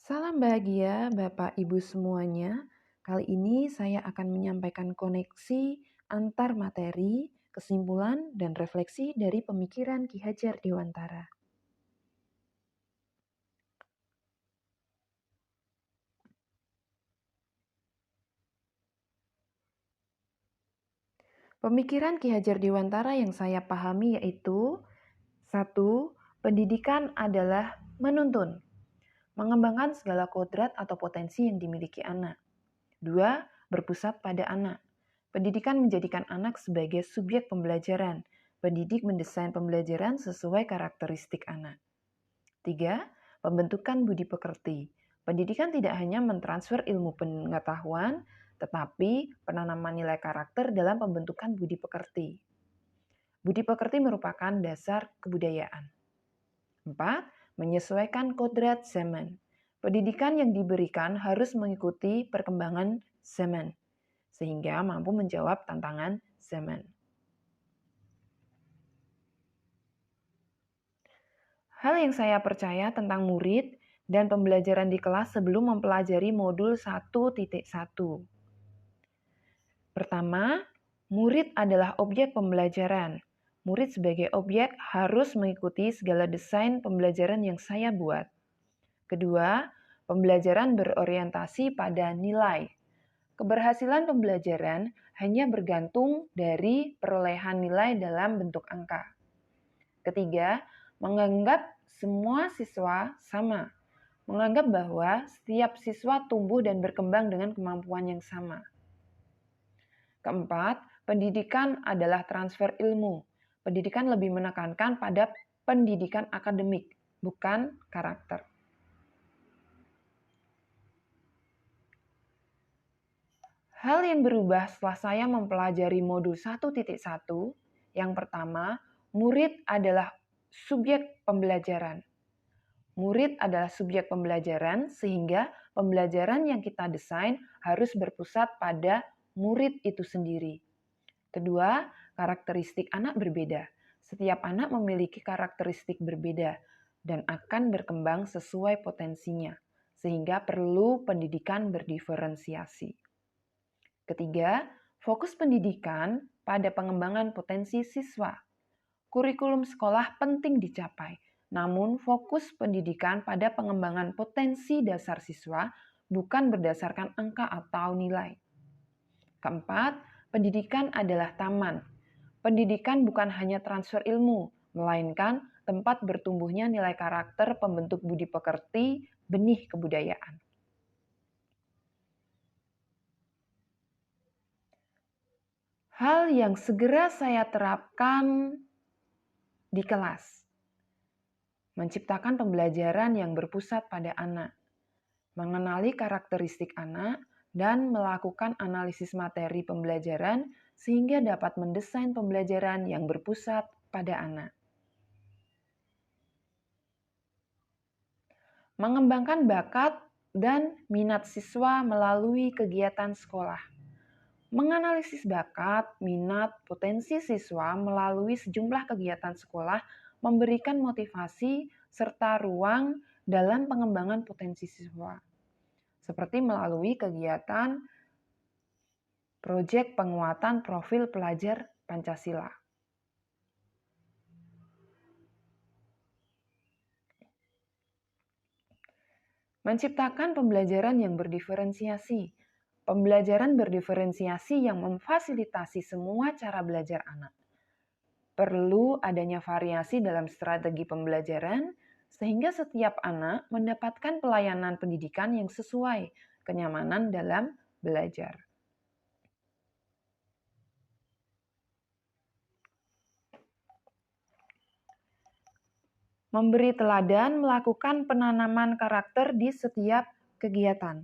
Salam bahagia Bapak Ibu semuanya. Kali ini saya akan menyampaikan koneksi antar materi, kesimpulan, dan refleksi dari pemikiran Ki Hajar Dewantara. Pemikiran Ki Hajar Dewantara yang saya pahami yaitu 1. Pendidikan adalah menuntun, mengembangkan segala kodrat atau potensi yang dimiliki anak. 2. Berpusat pada anak. Pendidikan menjadikan anak sebagai subjek pembelajaran. Pendidik mendesain pembelajaran sesuai karakteristik anak. 3. Pembentukan budi pekerti. Pendidikan tidak hanya mentransfer ilmu pengetahuan, tetapi penanaman nilai karakter dalam pembentukan budi pekerti. Budi pekerti merupakan dasar kebudayaan. 4. Menyesuaikan kodrat zaman. Pendidikan yang diberikan harus mengikuti perkembangan zaman, sehingga mampu menjawab tantangan zaman. Hal yang saya percaya tentang murid dan pembelajaran di kelas sebelum mempelajari modul 1.1. Pertama, murid adalah objek pembelajaran. Murid sebagai objek harus mengikuti segala desain pembelajaran yang saya buat. Kedua, pembelajaran berorientasi pada nilai. Keberhasilan pembelajaran hanya bergantung dari perolehan nilai dalam bentuk angka. Ketiga, menganggap semua siswa sama. Menganggap bahwa setiap siswa tumbuh dan berkembang dengan kemampuan yang sama. Keempat, pendidikan adalah transfer ilmu. Pendidikan lebih menekankan pada pendidikan akademik, bukan karakter. Hal yang berubah setelah saya mempelajari modul 1.1, yang pertama, murid adalah subjek pembelajaran. Murid adalah subjek pembelajaran sehingga pembelajaran yang kita desain harus berpusat pada murid itu sendiri. Kedua, karakteristik anak berbeda. Setiap anak memiliki karakteristik berbeda dan akan berkembang sesuai potensinya, sehingga perlu pendidikan berdiferensiasi. Ketiga, fokus pendidikan pada pengembangan potensi siswa. Kurikulum sekolah penting dicapai, namun fokus pendidikan pada pengembangan potensi dasar siswa bukan berdasarkan angka atau nilai. Keempat, pendidikan adalah taman. Pendidikan bukan hanya transfer ilmu, melainkan tempat bertumbuhnya nilai karakter pembentuk budi pekerti, benih kebudayaan. Hal yang segera saya terapkan di kelas. Menciptakan pembelajaran yang berpusat pada anak. Mengenali karakteristik anak dan melakukan analisis materi pembelajaran sehingga dapat mendesain pembelajaran yang berpusat pada anak. Mengembangkan bakat dan minat siswa melalui kegiatan sekolah. Menganalisis bakat, minat, potensi siswa melalui sejumlah kegiatan sekolah memberikan motivasi serta ruang dalam pengembangan potensi siswa. Seperti melalui kegiatan proyek penguatan profil pelajar Pancasila. Menciptakan pembelajaran yang berdiferensiasi. Pembelajaran berdiferensiasi yang memfasilitasi semua cara belajar anak. Perlu adanya variasi dalam strategi pembelajaran, sehingga setiap anak mendapatkan pelayanan pendidikan yang sesuai kenyamanan dalam belajar. Memberi teladan melakukan penanaman karakter di setiap kegiatan.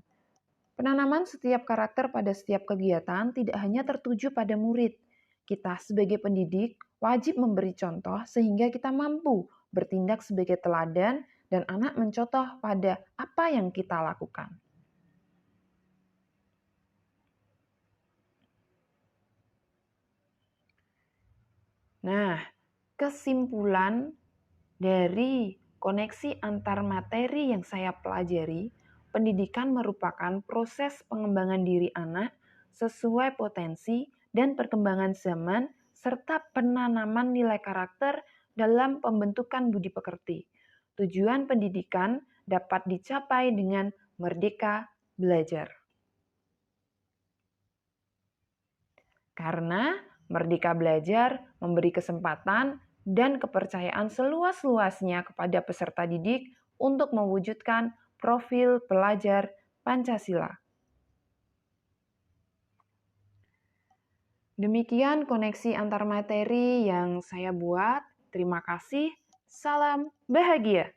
Penanaman setiap karakter pada setiap kegiatan tidak hanya tertuju pada murid. Kita sebagai pendidik wajib memberi contoh sehingga kita mampu bertindak sebagai teladan dan anak mencontoh pada apa yang kita lakukan. Nah, kesimpulan dari koneksi antar materi yang saya pelajari, pendidikan merupakan proses pengembangan diri anak sesuai potensi dan perkembangan zaman serta penanaman nilai karakter dalam pembentukan budi pekerti. Tujuan pendidikan dapat dicapai dengan merdeka belajar. Karena merdeka belajar memberi kesempatan dan kepercayaan seluas-luasnya kepada peserta didik untuk mewujudkan profil pelajar Pancasila. Demikian koneksi antar materi yang saya buat. Terima kasih. Salam bahagia.